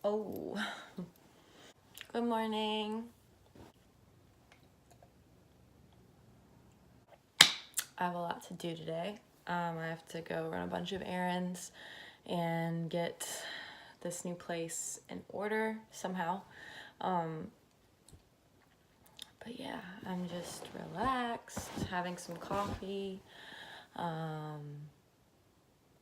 Oh, good morning. I have a lot to do today. I have to go run a bunch of errands and get this new place in order somehow. But yeah, I'm just relaxed, having some coffee. Oh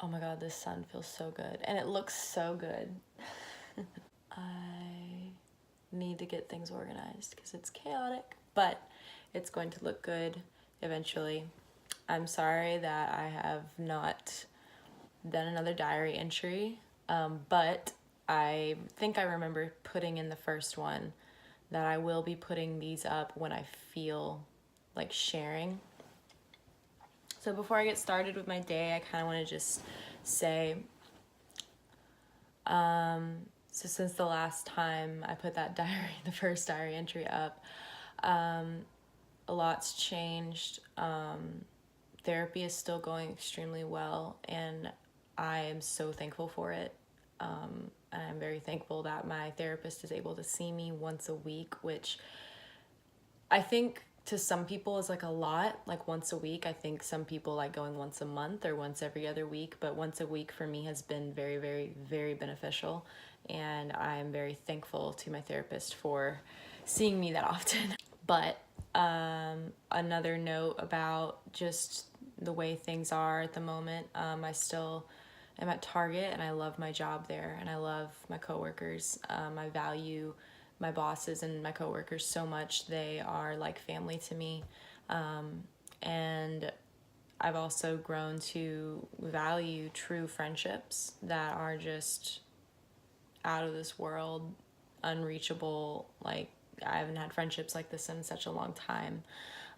my god, this sun feels so good and it looks so good. I need to get things organized because it's chaotic, but it's going to look good eventually. I'm sorry that I have not done another diary entry, but I think I remember putting in the first one that I will be putting these up when I feel like sharing. So before I get started with my day, I kind of want to just say, so since the last time I put that diary, the first diary entry up, a lot's changed. Therapy is still going extremely well, and I am so thankful for it. And I'm very thankful that my therapist is able to see me once a week, which I think to some people is like a lot, like once a week. I think some people like going once a month or once every other week, but once a week for me has been very, very, very beneficial. And I'm very thankful to my therapist for seeing me that often. But another note about just the way things are at the moment, I still am at Target and I love my job there and I love my coworkers. I value my bosses and my coworkers so much. They are like family to me. And I've also grown to value true friendships that are just out of this world, unreachable. Like, I haven't had friendships like this in such a long time.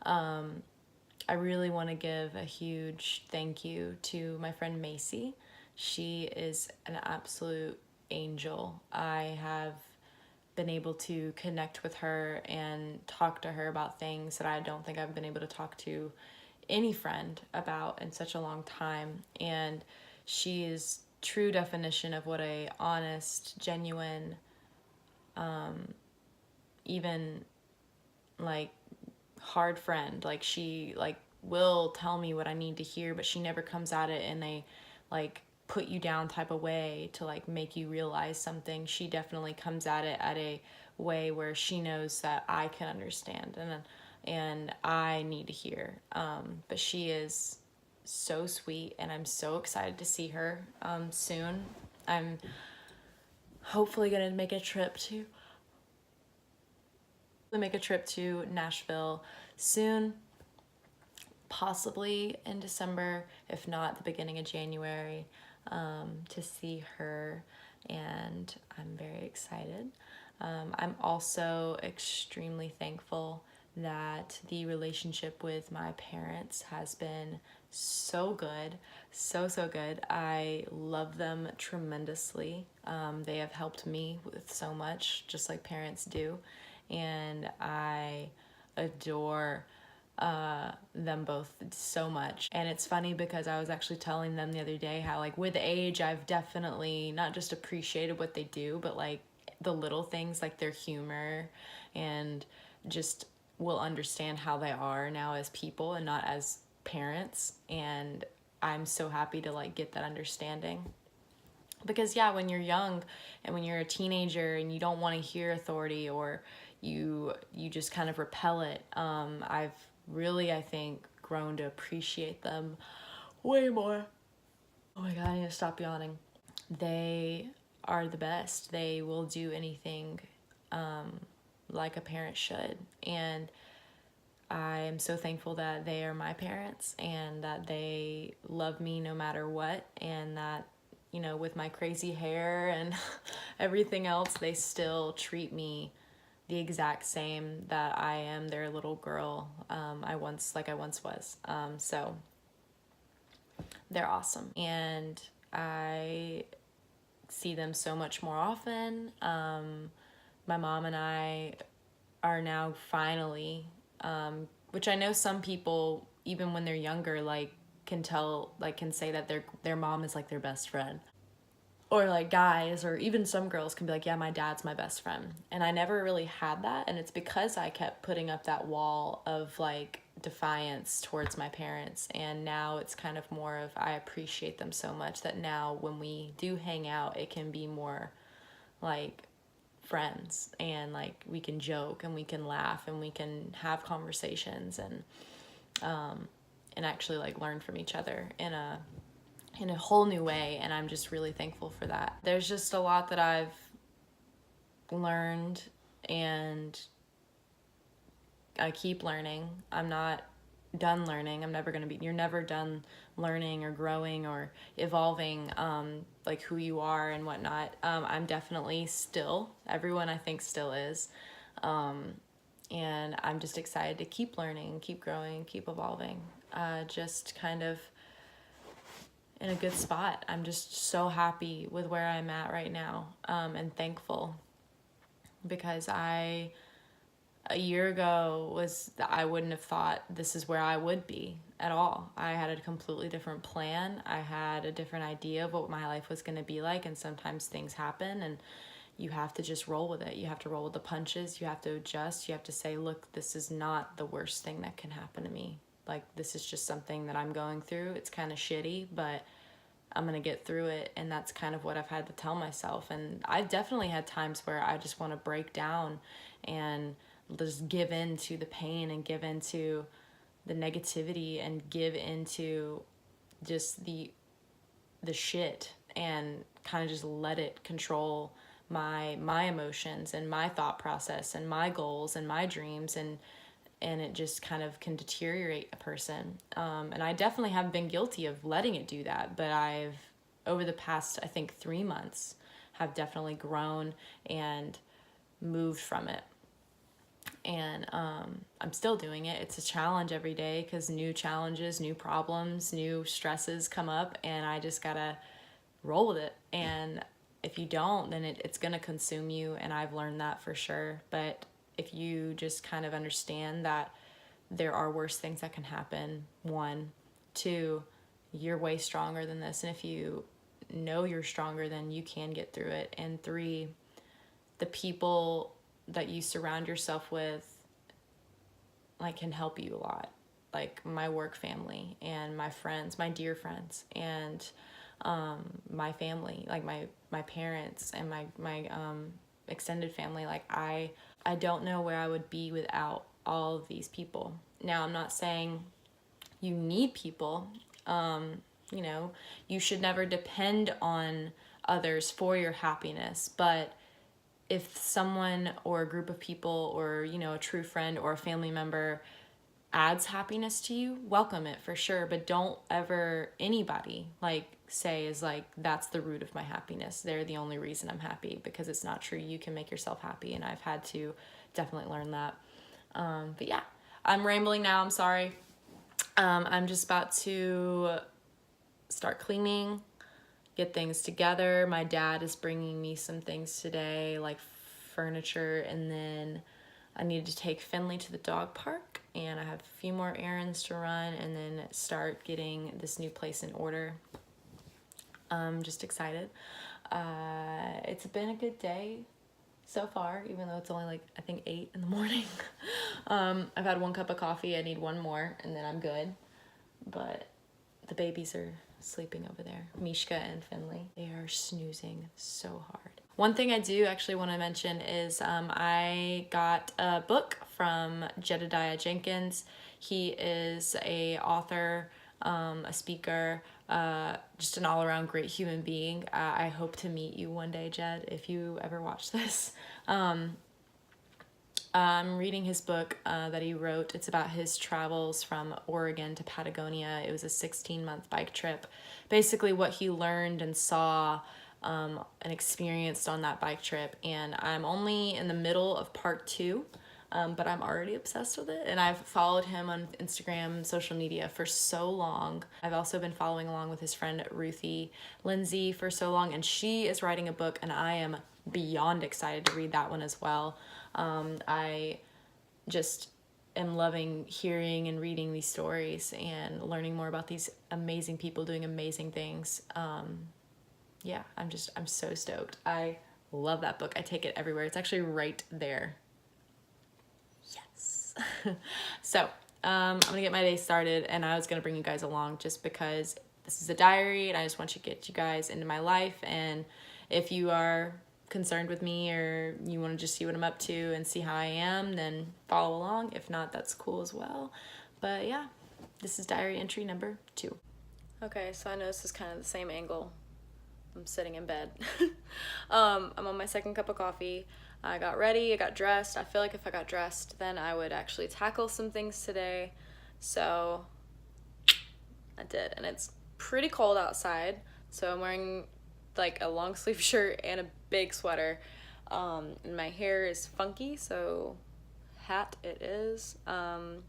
I really want to give a huge thank you to my friend Macy. She is an absolute angel. I have been able to connect with her and talk to her about things that I don't think I've been able to talk to any friend about in such a long time. And she is true definition of what a honest, genuine, even like hard friend. Like, she like will tell me what I need to hear, but she never comes at it in a like put you down type of way to like make you realize something. She definitely comes at it at a way where she knows that I can understand and I need to hear. But she is so sweet, and I'm so excited to see her soon. I'm hopefully gonna make a trip to Nashville soon, possibly in December, if not the beginning of January, to see her, and I'm very excited. I'm also extremely thankful that the relationship with my parents has been so good, so good. I love them tremendously. They have helped me with so much, just like parents do, and I adore them both so much. And it's funny because I was actually telling them the other day how like with age I've definitely not just appreciated what they do, but like the little things, like their humor, and just will understand how they are now as people and not as parents. And I'm so happy to like get that understanding. Because yeah, when you're young and when you're a teenager and you don't want to hear authority, or you just kind of repel it, I've really, I think, grown to appreciate them way more. Oh my god, I need to stop yawning. They are the best. They will do anything like a parent should. And I am so thankful that they are my parents and that they love me no matter what, and that, you know, with my crazy hair and everything else, they still treat me the exact same that I am their little girl. I once was. So they're awesome, and I see them so much more often. My mom and I are now finally, which I know some people, even when they're younger, like can tell, like can say that their mom is like their best friend. or like guys or even some girls can be like, yeah, my dad's my best friend. And I never really had that, and it's because I kept putting up that wall of like defiance towards my parents. And now it's kind of more of, I appreciate them so much that now when we do hang out, it can be more like friends, and like we can joke and we can laugh and we can have conversations, and actually like learn from each other in a whole new way. And I'm just really thankful for that. There's just a lot that I've learned, and I keep learning. I'm not done learning. You're never done learning or growing or evolving, like who you are and whatnot. I'm definitely still, everyone I think still is. And I'm just excited to keep learning, keep growing, keep evolving. Just kind of in a good spot. I'm just so happy with where I'm at right now, and thankful, because a year ago I wouldn't have thought this is where I would be at all. I had a completely different plan. I had a different idea of what my life was going to be like, and sometimes things happen and you have to just roll with it. You have to roll with the punches. You have to adjust. You have to say, look, this is not the worst thing that can happen to me. Like, this is just something that I'm going through. It's kind of shitty, but I'm going to get through it. And that's kind of what I've had to tell myself. And I've definitely had times where I just want to break down and just give in to the pain and give into the negativity and give into just the shit, and kind of just let it control my emotions and my thought process and my goals and my dreams, and it just kind of can deteriorate a person. And I definitely have been guilty of letting it do that, but I've, over the past, I think 3 months, have definitely grown and moved from it. And I'm still doing it. It's a challenge every day, because new challenges, new problems, new stresses come up, and I just gotta roll with it. And if you don't, then it's gonna consume you, and I've learned that for sure. But if you just kind of understand that there are worse things that can happen, 1, 2, you're way stronger than this, and if you know you're stronger, then you can get through it. And 3, the people that you surround yourself with like can help you a lot, like my work family and my friends, my dear friends, and my family, like my parents and my extended family. Like I don't know where I would be without all of these people. Now, I'm not saying you need people. You know, you should never depend on others for your happiness, but if someone or a group of people, or, you know, a true friend or a family member adds happiness to you, welcome it for sure. But don't ever anybody like say is like, that's the root of my happiness, they're the only reason I'm happy, because it's not true. You can make yourself happy, and I've had to definitely learn that. But yeah, I'm rambling now, I'm sorry. I'm just about to start cleaning, get things together. My dad is bringing me some things today, like furniture, and then I need to take Finley to the dog park, and I have a few more errands to run, and then start getting this new place in order. I'm just excited. It's been a good day so far, even though it's only like, I think 8 in the morning. I've had 1 cup of coffee. I need 1 more, and then I'm good. But the babies are sleeping over there. Mishka and Finley, they are snoozing so hard. One thing I do actually want to mention is I got a book from Jedediah Jenkins. He is a author, a speaker, just an all-around great human being. I hope to meet you one day, Jed, if you ever watch this. I'm reading his book that he wrote. It's about his travels from Oregon to Patagonia. It was a 16-month bike trip. Basically what he learned and saw and experienced on that bike trip. And I'm only in the middle of part 2, but I'm already obsessed with it. And I've followed him on Instagram, social media for so long. I've also been following along with his friend Ruthie Lindsay for so long, and she is writing a book, and I am beyond excited to read that one as well. I just am loving hearing and reading these stories and learning more about these amazing people doing amazing things. yeah, I'm so stoked. I love that book. I take it everywhere. It's actually right there. Yes. So, I'm gonna get my day started, and I was gonna bring you guys along just because this is a diary and I just want to get you guys into my life. And if you are concerned with me or you want to just see what I'm up to and see how I am, then follow along. If not, that's cool as well. But yeah, this is diary entry number 2. Okay, so I know this is kind of the same angle. I'm sitting in bed. I'm on my second cup of coffee. I got ready, I got dressed. I feel like if I got dressed, then I would actually tackle some things today. So I did, and it's pretty cold outside. So I'm wearing like a long sleeve shirt and a big sweater. And my hair is funky, so hat it is. I'm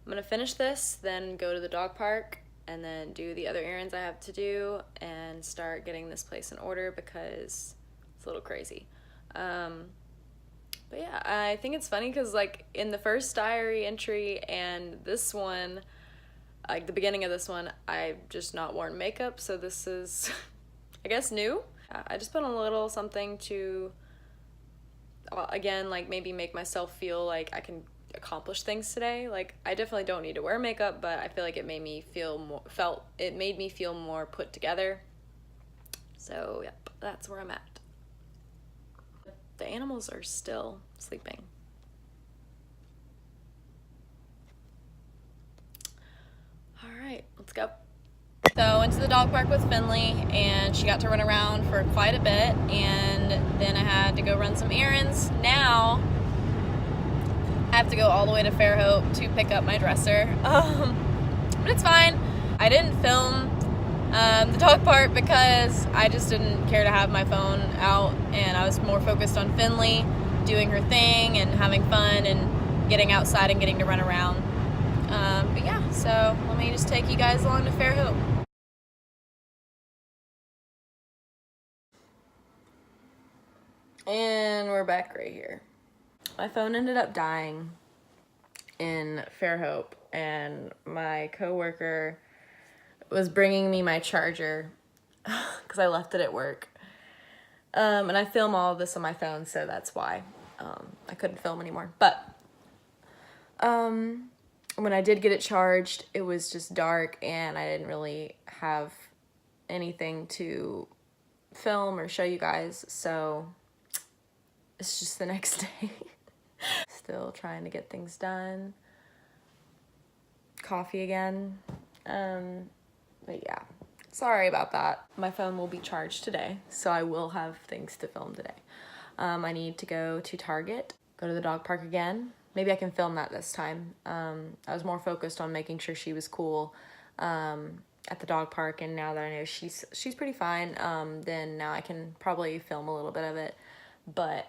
gonna finish this, then go to the dog park, and then do the other errands I have to do and start getting this place in order because it's a little crazy. But yeah, I think it's funny because like in the first diary entry and this one, like the beginning of this one, I've just not worn makeup, so this is I guess new. I just put on a little something to again, like maybe make myself feel like I can accomplish things today. Like I definitely don't need to wear makeup, but I feel like it made me feel more put together. So yep, that's where I'm at. The animals are still sleeping. All right, let's go. So I went to the dog park with Finley, and she got to run around for quite a bit, and then I had to go run some errands. Now I have to go all the way to Fairhope to pick up my dresser, but it's fine. I didn't film the dog park because I just didn't care to have my phone out, and I was more focused on Finley doing her thing and having fun and getting outside and getting to run around. But yeah, so let me just take you guys along to Fairhope. And we're back right here. My phone ended up dying in Fairhope, and my coworker was bringing me my charger because I left it at work. And I film all of this on my phone, so that's why I couldn't film anymore. But when I did get it charged, it was just dark, and I didn't really have anything to film or show you guys, so it's just the next day. Still trying to get things done. Coffee again. But yeah, sorry about that. My phone will be charged today, so I will have things to film today. I need to go to Target, go to the dog park again. Maybe I can film that this time. I was more focused on making sure she was cool at the dog park, and now that I know she's pretty fine, then now I can probably film a little bit of it. But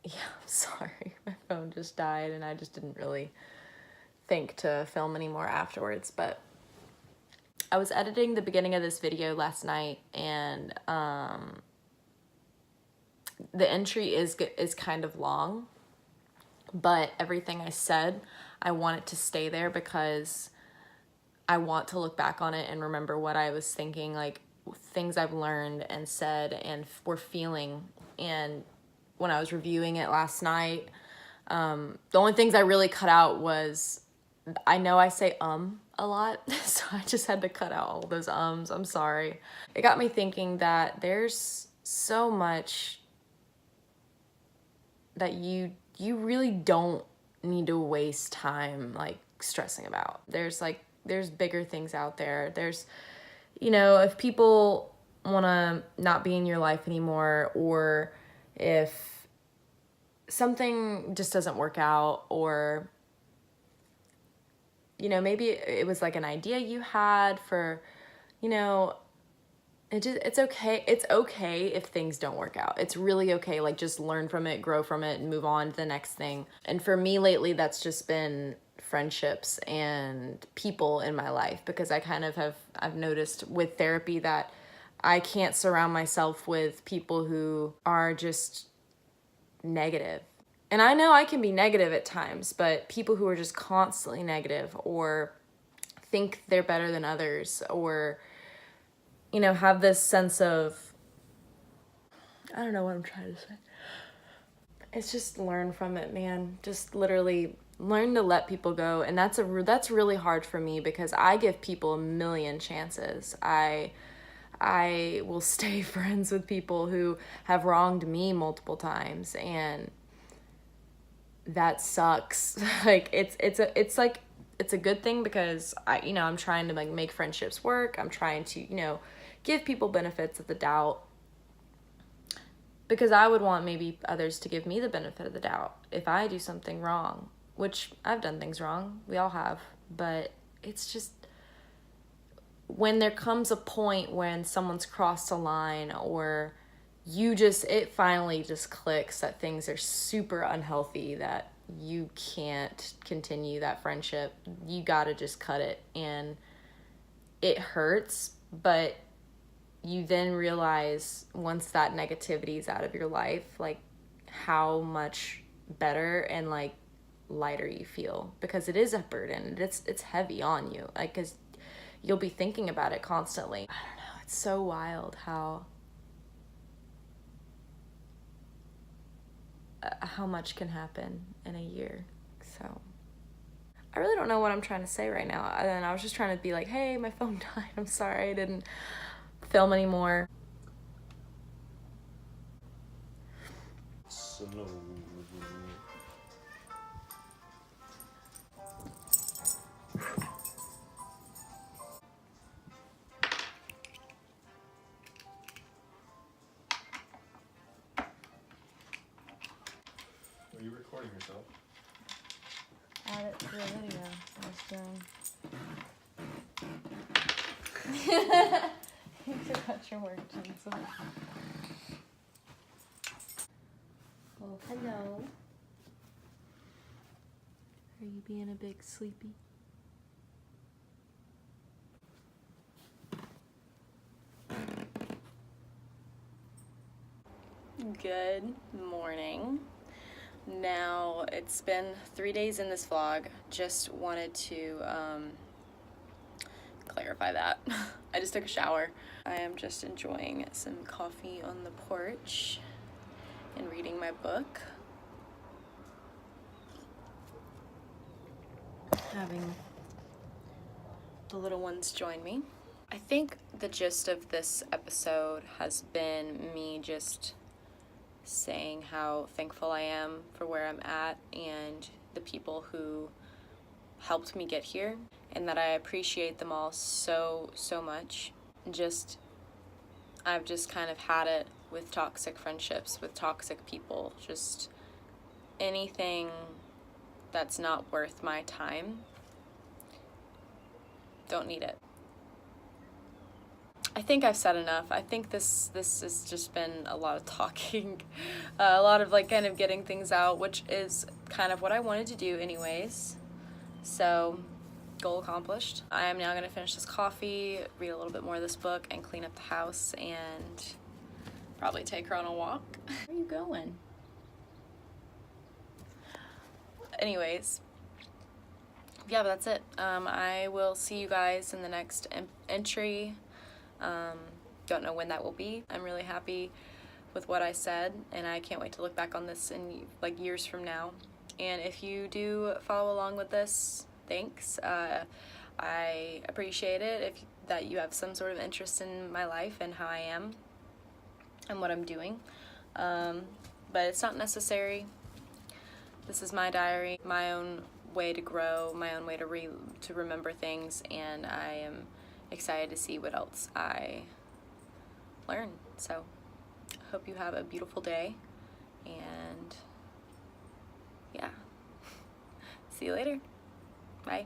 yeah, I'm sorry. My phone just died, and I just didn't really think to film anymore afterwards. But I was editing the beginning of this video last night, and the entry is kind of long, but everything I said, I want it to stay there because I want to look back on it and remember what I was thinking, like things I've learned and said and were feeling. And when I was reviewing it last night, the only things I really cut out was, I know I say a lot, so I just had to cut out all those ums. I'm sorry. It got me thinking that there's so much that you really don't need to waste time like stressing about. There's bigger things out there. There's, if people want to not be in your life anymore, or if something just doesn't work out, or maybe it was like an idea you had for, it's okay. It's okay if things don't work out. It's really okay. Like, just learn from it, grow from it, and move on to the next thing. And for me lately, that's just been friendships and people in my life, because I kind of I've noticed with therapy that I can't surround myself with people who are just negative. And I know I can be negative at times, but people who are just constantly negative or think they're better than others, or you know, have this sense of, I don't know what I'm trying to say. It's just learn from it, man. Just literally learn to let people go. And that's really hard for me because I give people a million chances. I will stay friends with people who have wronged me multiple times, and that sucks. Like it's like it's a good thing because I'm trying to like make friendships work. I'm trying to, give people benefits of the doubt, because I would want maybe others to give me the benefit of the doubt if I do something wrong, which I've done things wrong. We all have. But it's just when there comes a point when someone's crossed a line, or it finally just clicks that things are super unhealthy, that you can't continue that friendship. You gotta just cut it. And it hurts, but you then realize once that negativity is out of your life, like how much better and like lighter you feel, because it is a burden. It's heavy on you, like, because you'll be thinking about it constantly. I don't know. It's so wild how much can happen in a year. So I really don't know what I'm trying to say right now. And I was just trying to be like, hey, my phone died. I'm sorry I didn't film anymore. Snow. Are you recording yourself? Add it to the video I was doing. You forgot your work, Jensen. Oh, hello. Are you being a big sleepy? Good morning. Now, it's been 3 days in this vlog. Just wanted to clarify that. I just took a shower. I am just enjoying some coffee on the porch and reading my book. Having the little ones join me. I think the gist of this episode has been me just saying how thankful I am for where I'm at and the people who helped me get here, and that I appreciate them all so much. I've just kind of had it with toxic friendships, with toxic people, just anything that's not worth my time. Don't need it. I think I've said enough. I think this has just been a lot of talking, a lot of like kind of getting things out, which is kind of what I wanted to do anyways. So, goal accomplished. I am now going to finish this coffee, read a little bit more of this book, and clean up the house, and probably take her on a walk. Where are you going? Anyways, yeah, but that's it. I will see you guys in the next entry. Don't know when that will be. I'm really happy with what I said, and I can't wait to look back on this in like years from now. And if you do follow along with this, thanks. I appreciate it that you have some sort of interest in my life and how I am and what I'm doing. But it's not necessary. This is my diary, my own way to grow, my own way to remember things, and I am excited to see what else I learn. So, hope you have a beautiful day, and yeah, see you later. Bye.